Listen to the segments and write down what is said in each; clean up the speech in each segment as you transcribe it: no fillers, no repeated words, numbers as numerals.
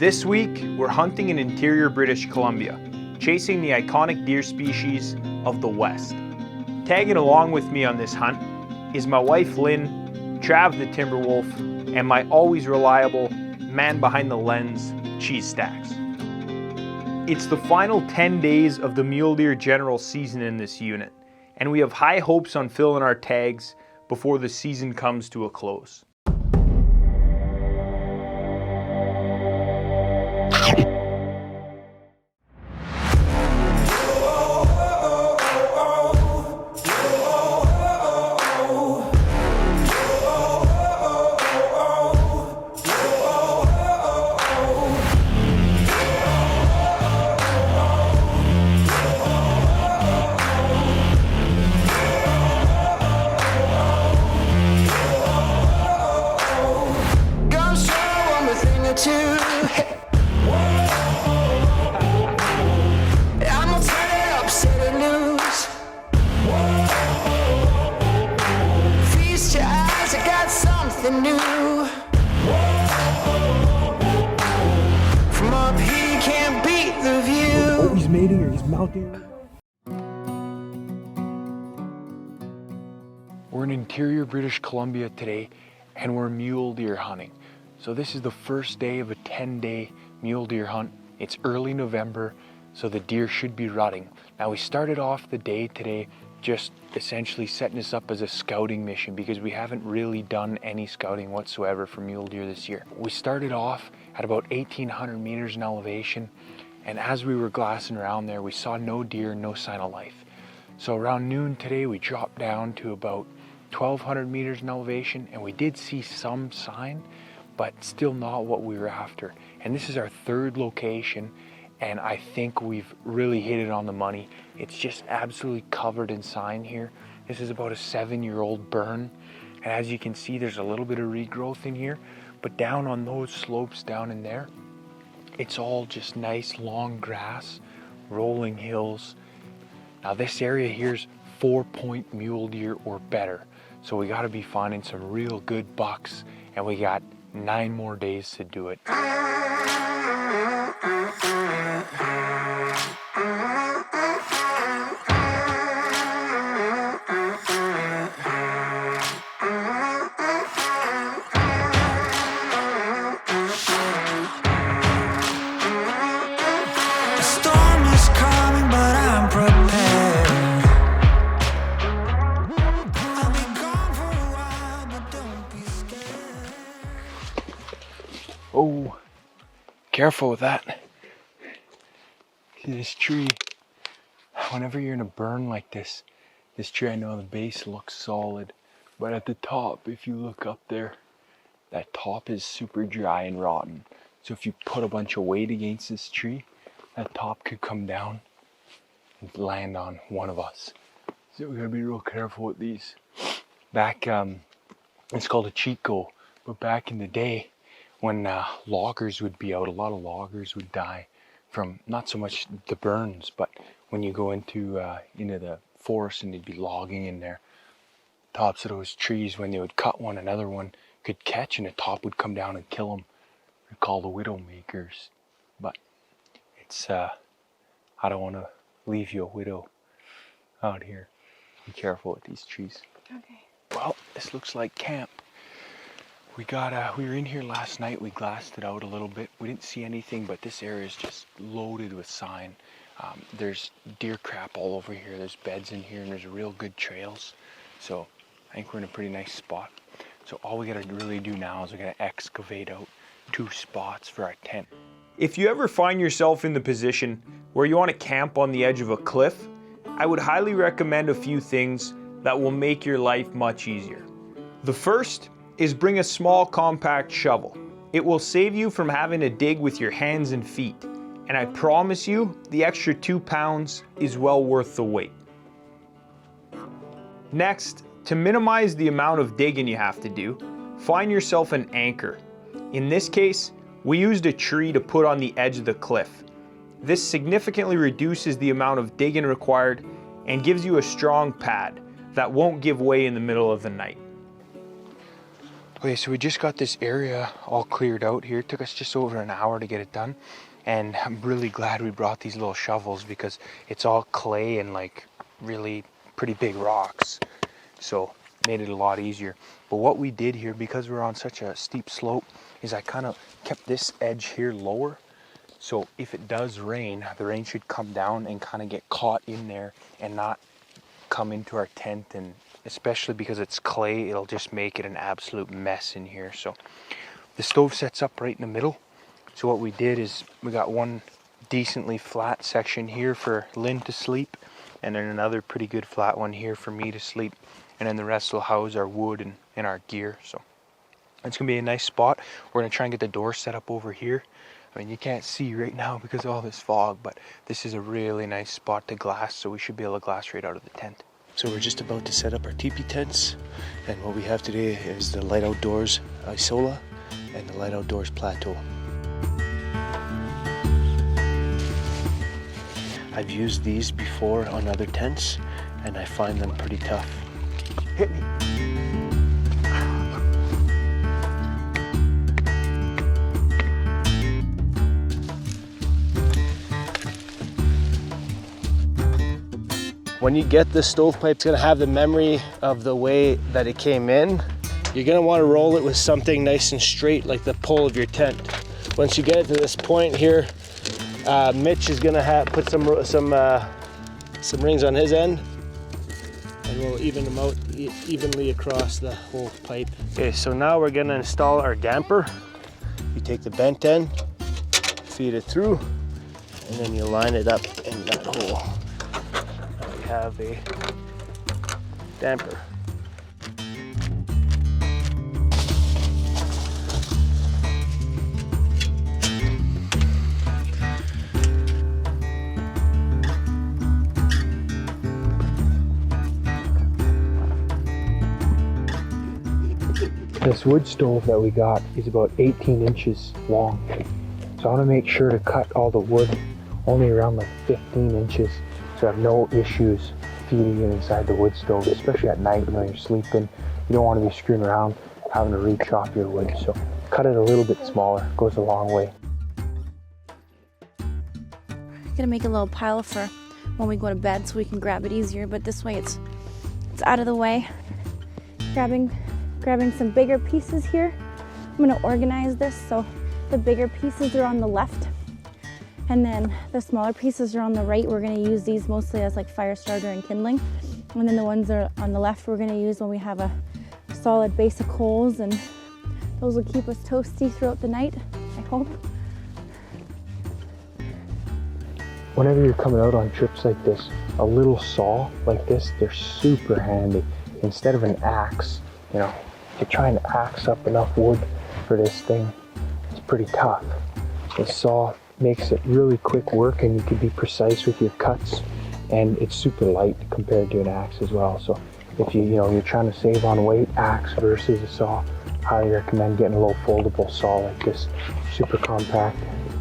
This week, we're hunting in interior British Columbia, chasing the iconic deer species of the West. Tagging along with me on this hunt is my wife Lynn, Trav the Timberwolf, and my always reliable man behind the lens, Cheese Stacks. It's the final 10 days of the mule deer general season in this unit, and we have high hopes on filling our tags before the season comes to a close. We're in interior British Columbia today, and we're mule deer hunting. So this is the first day of a 10-day mule deer hunt. It's early November, so the deer should be rutting. Now we started off the day today just essentially setting this up as a scouting mission because we haven't really done any scouting whatsoever for mule deer this year. We started off at about 1,800 meters in elevation, and as we were glassing around there, we saw no deer, no sign of life. So around noon today, we dropped down to about 1,200 meters in elevation, and we did see some sign, but still not what we were after. And this is our third location, and I think we've really hit it on the money. It's just absolutely covered in sign here. This is about a 7-year-old burn, and as you can see, there's a little bit of regrowth in here, but down on those slopes down in there, it's all just nice long grass, rolling hills. Now this area here's 4-point mule deer or better. So we gotta be finding some real good bucks, and we got 9 more days to do it. Oh, careful with that. See this tree, whenever you're in a burn like this tree, I know the base looks solid, but at the top, if you look up there, that top is super dry and rotten. So if you put a bunch of weight against this tree, that top could come down and land on one of us. So we gotta be real careful with these. Back, it's called a Chico, but back in the day, when loggers would be out, a lot of loggers would die from not so much the burns, but when you go into the forest and they'd be logging in there, tops of those trees, when they would cut one, another one could catch and the top would come down and kill them. They're called the widow makers. But it's, I don't want to leave you a widow out here. Be careful with these trees. Okay. Well, this looks like camp. We were in here last night, we glassed it out a little bit. We didn't see anything, but this area is just loaded with sign. There's deer crap all over here, there's beds in here, and there's real good trails. So I think we're in a pretty nice spot. So all we gotta really do now is we're gonna excavate out 2 spots for our tent. If you ever find yourself in the position where you wanna camp on the edge of a cliff, I would highly recommend a few things that will make your life much easier. The first is bring a small compact shovel. It will save you from having to dig with your hands and feet, and I promise you the extra 2 pounds is well worth the wait. Next, to minimize the amount of digging you have to do, find yourself an anchor. In this case, we used a tree to put on the edge of the cliff. This significantly reduces the amount of digging required and gives you a strong pad that won't give way in the middle of the night. Okay, so we just got this area all cleared out here. It took us just over an hour to get it done. And I'm really glad we brought these little shovels because it's all clay and like really pretty big rocks. So made it a lot easier. But what we did here, because we're on such a steep slope, is I kind of kept this edge here lower. So if it does rain, the rain should come down and kind of get caught in there and not come into our tent. And especially because it's clay, it'll just make it an absolute mess in here. So the stove sets up right in the middle. So what we did is we got one decently flat section here for Lynn to sleep, and then another pretty good flat one here for me to sleep, and then the rest will house our wood and our gear. So it's gonna be a nice spot. We're gonna try and get the door set up over here. I mean, you can't see right now because of all this fog, but this is a really nice spot to glass, so we should be able to glass right out of the tent. So we're just about to set up our teepee tents, and what we have today is the Light Outdoors Isola and the Light Outdoors Plateau. I've used these before on other tents, and I find them pretty tough. Hit me. When you get the stovepipe, it's gonna have the memory of the way that it came in. You're gonna wanna roll it with something nice and straight, like the pole of your tent. Once you get it to this point here, Mitch is gonna put some rings on his end, and we'll even them out evenly across the whole pipe. Okay, so now we're gonna install our damper. You take the bent end, feed it through, and then you line it up in that hole. Now we have a damper. This wood stove that we got is about 18 inches long. So I want to make sure to cut all the wood only around like 15 inches so I have no issues feeding it inside the wood stove, especially at night when you're sleeping. You don't want to be screwing around having to re-chop your wood. So cut it a little bit smaller, goes a long way. I'm gonna make a little pile for when we go to bed so we can grab it easier, but this way it's out of the way. Grabbing some bigger pieces here. I'm gonna organize this so the bigger pieces are on the left and then the smaller pieces are on the right. We're gonna use these mostly as like fire starter and kindling. And then the ones that are on the left we're gonna use when we have a solid base of coals, and those will keep us toasty throughout the night, I hope. Whenever you're coming out on trips like this, a little saw like this, they're super handy. Instead of an axe, you know, to try and axe up enough wood for this thing, it's pretty tough. The saw makes it really quick work, and you can be precise with your cuts, and it's super light compared to an axe as well. So if you're trying to save on weight, axe versus a saw, highly recommend getting a little foldable saw like this. Super compact,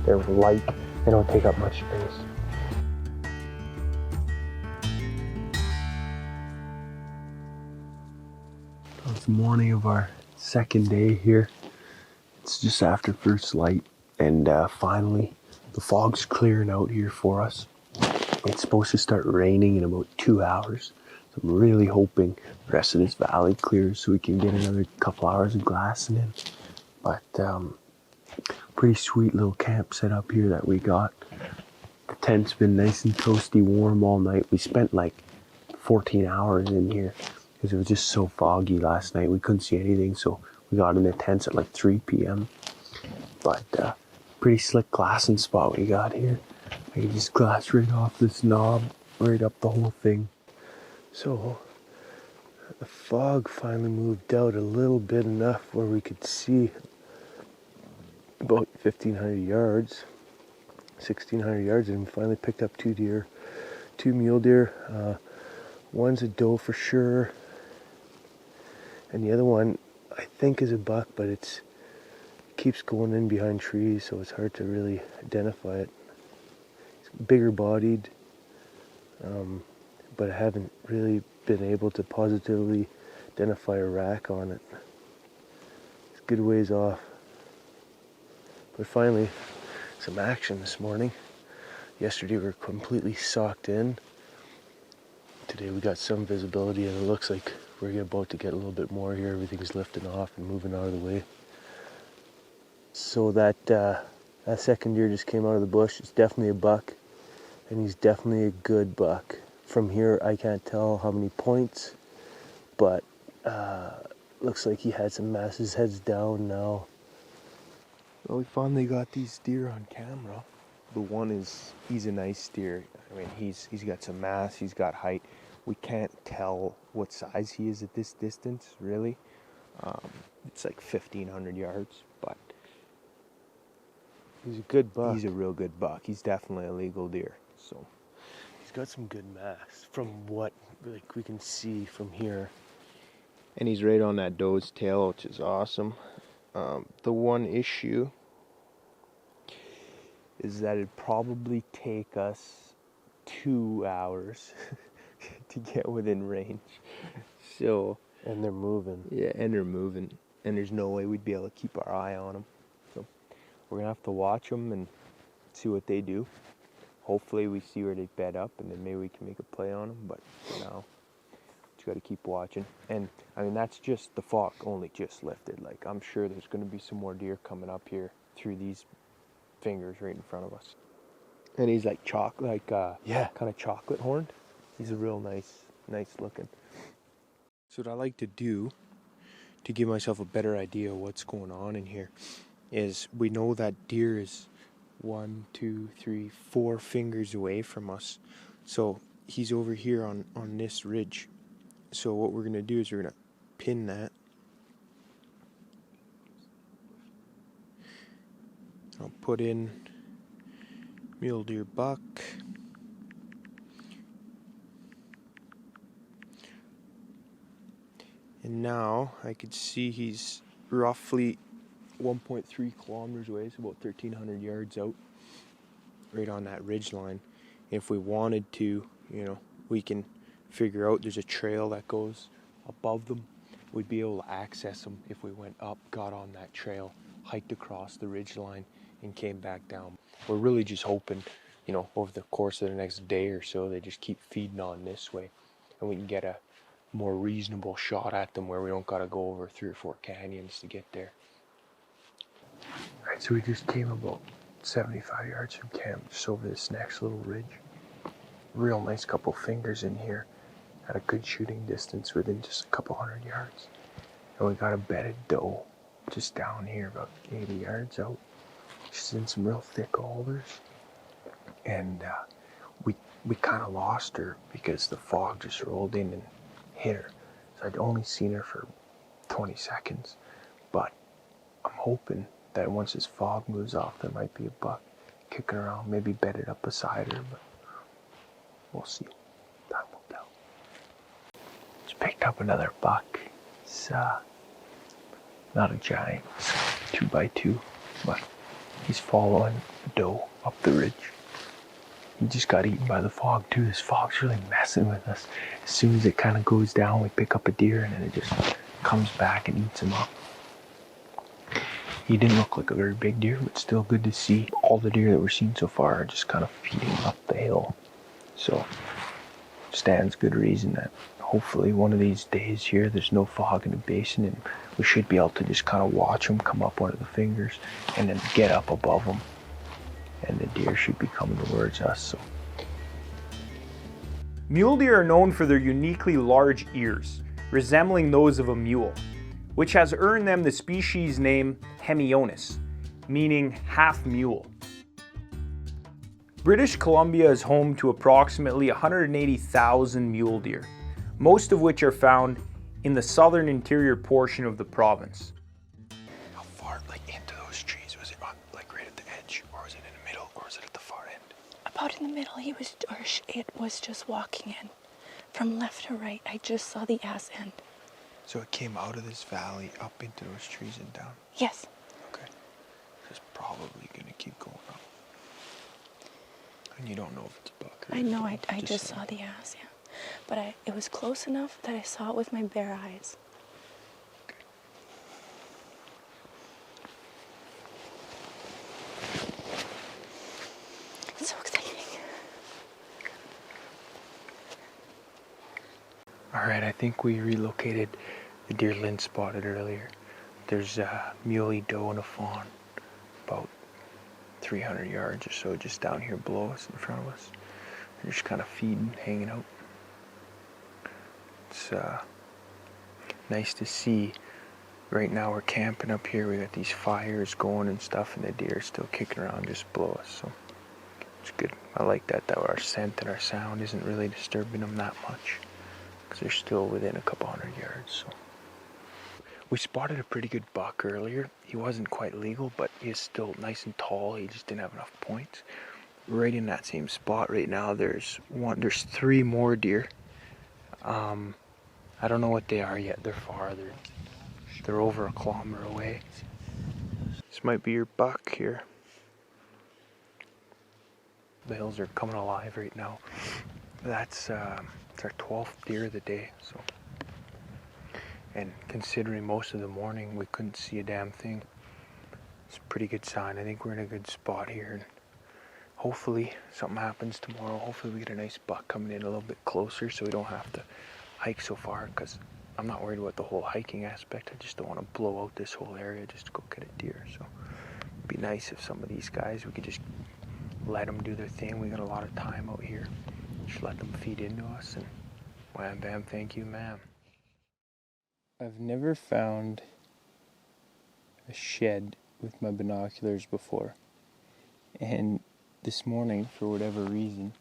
they're light, they don't take up much space. It's the morning of our second day here. It's just after first light, and finally the fog's clearing out here for us. It's supposed to start raining in about 2 hours, so I'm really hoping the rest of this valley clears so we can get another couple hours of glassing in. But pretty sweet little camp set up here that we got. The tent's been nice and toasty warm all night. We spent like 14 hours in here because it was just so foggy last night. We couldn't see anything, so we got in the tents at like 3 p.m. But pretty slick glassing spot we got here. I can just glass right off this knob, right up the whole thing. So the fog finally moved out a little bit, enough where we could see about 1,500 yards, 1,600 yards, and we finally picked up 2 deer, 2 mule deer. One's a doe for sure, and the other one I think is a buck, but it keeps going in behind trees, so it's hard to really identify it. It's bigger bodied, but I haven't really been able to positively identify a rack on it. good ways off. But finally, some action this morning. Yesterday we were completely socked in. Today we got some visibility and it looks like we're about to get a little bit more here. Everything's lifting off and moving out of the way. So that second deer just came out of the bush. It's definitely a buck, and he's definitely a good buck. From here I can't tell how many points, but looks like he had some mass. His head's down now. Well, we finally got these deer on camera. The one he's a nice deer. I mean, he's got some mass, he's got height. We can't tell what size he is at this distance, really. It's like 1,500 yards, but he's a good buck. He's a real good buck. He's definitely a legal deer. So he's got some good mass from what like we can see from here. And he's right on that doe's tail, which is awesome. The one issue is that it'd probably take us 2 hours to get within range. So, and they're moving. Yeah, and they're moving. And there's no way we'd be able to keep our eye on them. So we're gonna have to watch them and see what they do. Hopefully we see where they bed up and then maybe we can make a play on them. But for now, just gotta keep watching. And I mean, that's just the fog only just lifted. Like, I'm sure there's gonna be some more deer coming up here through these fingers right in front of us. And he's like yeah, kind of chocolate horned. He's a real nice looking. So what I like to do to give myself a better idea of what's going on in here is we know that deer is 1, 2, 3, 4 fingers away from us. So he's over here on this ridge. So what we're gonna do is we're gonna pin that. I'll put in mule deer buck. And now I could see he's roughly 1.3 kilometers away, so about 1,300 yards out, right on that ridge line. If we wanted to, we can figure out there's a trail that goes above them. We'd be able to access them if we went up, got on that trail, hiked across the ridge line, and came back down. We're really just hoping, over the course of the next day or so, they just keep feeding on this way, and we can get a more reasonable shot at them where we don't gotta go over 3 or 4 canyons to get there. Alright, so we just came about 75 yards from camp, just over this next little ridge. Real nice couple fingers in here at a good shooting distance within just a couple 100 yards. And we got a bedded doe just down here about 80 yards out. She's in some real thick alders. And we kind of lost her because the fog just rolled in and hit her. So I'd only seen her for 20 seconds. But I'm hoping that once this fog moves off, there might be a buck kicking around, maybe bedded up beside her, but we'll see. Time will tell. Just picked up another buck. It's not a giant, it's 2x2, but he's following the doe up the ridge. He just got eaten by the fog too. This fog's really messing with us. As soon as it kind of goes down, we pick up a deer and then it just comes back and eats him up. He didn't look like a very big deer, but still good to see. All the deer that we're seeing so far are just kind of feeding up the hill. So, stands good reason that hopefully one of these days here, there's no fog in the basin and we should be able to just kind of watch them come up one of the fingers and then get up above them. And the deer should be coming towards us. So. Mule deer are known for their uniquely large ears, resembling those of a mule, which has earned them the species name Hemionus, meaning half mule. British Columbia is home to approximately 180,000 mule deer, most of which are found in the southern interior portion of the province. How far, into those trees? Was it on, right at the edge, or was it in the middle, or was it at the far end? About in the middle, it was just walking in. From left to right, I just saw the ass end. So it came out of this valley, up into those trees and down? Yes. Okay. It's probably gonna keep going up. And you don't know if it's a buck or I know, I just saw the ass, yeah. But it was close enough that I saw it with my bare eyes. Alright, I think we relocated the deer Lynn spotted earlier. There's a muley doe and a fawn about 300 yards or so just down here below us, in front of us. They're just kind of feeding, hanging out. It's nice to see. Right now we're camping up here. We got these fires going and stuff, and the deer are still kicking around just below us. So it's good. I like that our scent and our sound isn't really disturbing them that much, because they're still within a couple hundred yards. So we spotted a pretty good buck earlier. He wasn't quite legal, but he's still nice and tall. He just didn't have enough points. Right in that same spot right now, there's 3 more deer. I don't know what they are yet. They're far. They're over a kilometer away. This might be your buck here. The hills are coming alive right now. That's it's our 12th deer of the day. So, and considering most of the morning we couldn't see a damn thing, it's a pretty good sign. I think we're in a good spot here. And hopefully something happens tomorrow. Hopefully we get a nice buck coming in a little bit closer, so we don't have to hike so far, because I'm not worried about the whole hiking aspect. I just don't want to blow out this whole area just to go get a deer. So it'd be nice if some of these guys, we could just let them do their thing. We got a lot of time out here. Just let them feed into us, and wham bam, thank you ma'am. I've never found a shed with my binoculars before, and this morning, for whatever reason,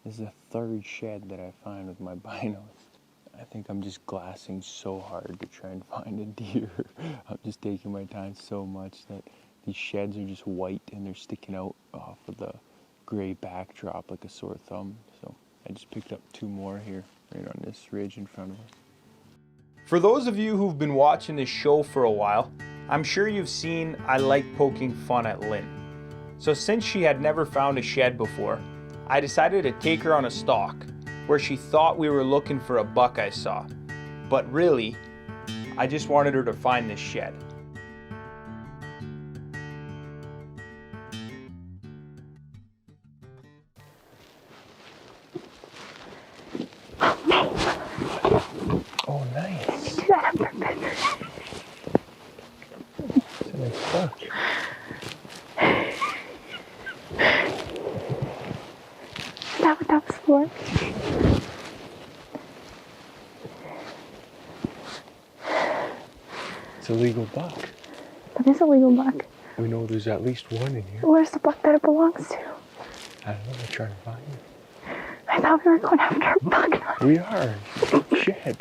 this is the 3rd shed that I find with my binos. I think I'm just glassing so hard to try and find a deer. I'm just taking my time so much that these sheds are just white and they're sticking out off of the gray backdrop like a sore thumb. So I just picked up 2 more here, right on this ridge in front of us. For those of you who've been watching this show for a while, I'm sure you've seen I like poking fun at Lynn. So since she had never found a shed before, I decided to take her on a stalk where she thought we were looking for a buck I saw. But really, I just wanted her to find this shed. Oh, nice. Do that on purpose. It's a nice buck. Is that what that was for? It's a legal buck. That is a legal buck. We know there's at least one in here. Where's the buck that it belongs to? I don't know, we're trying to find it. I thought we were going after a buck. We are. Shed.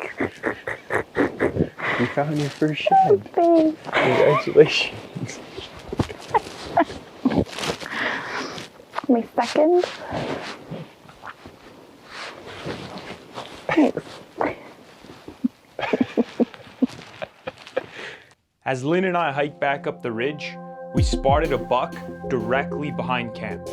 You found your first shed. Thanks. Congratulations. My second. Thanks. As Lynn and I hiked back up the ridge, we spotted a buck directly behind camp.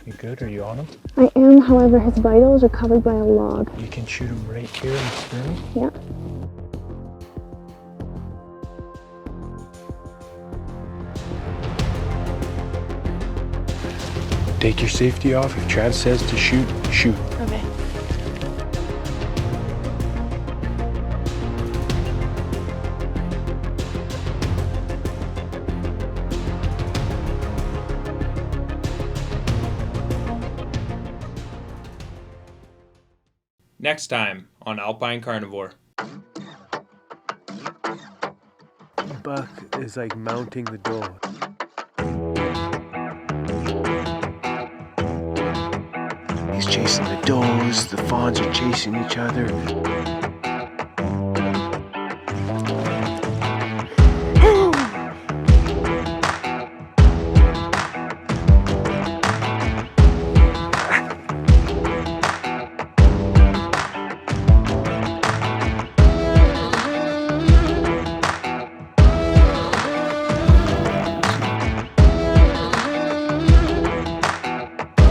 You good? Are you on him? I am, however, his vitals are covered by a log. You can shoot him right here in the stern. Yeah. Take your safety off. If Chad says to shoot, shoot. Okay. Next time on Alpine Carnivore. buck is like mounting the doe. He's chasing the does, the fawns are chasing each other.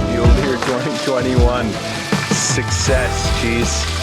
Mule Deer 2021. Success, jeez.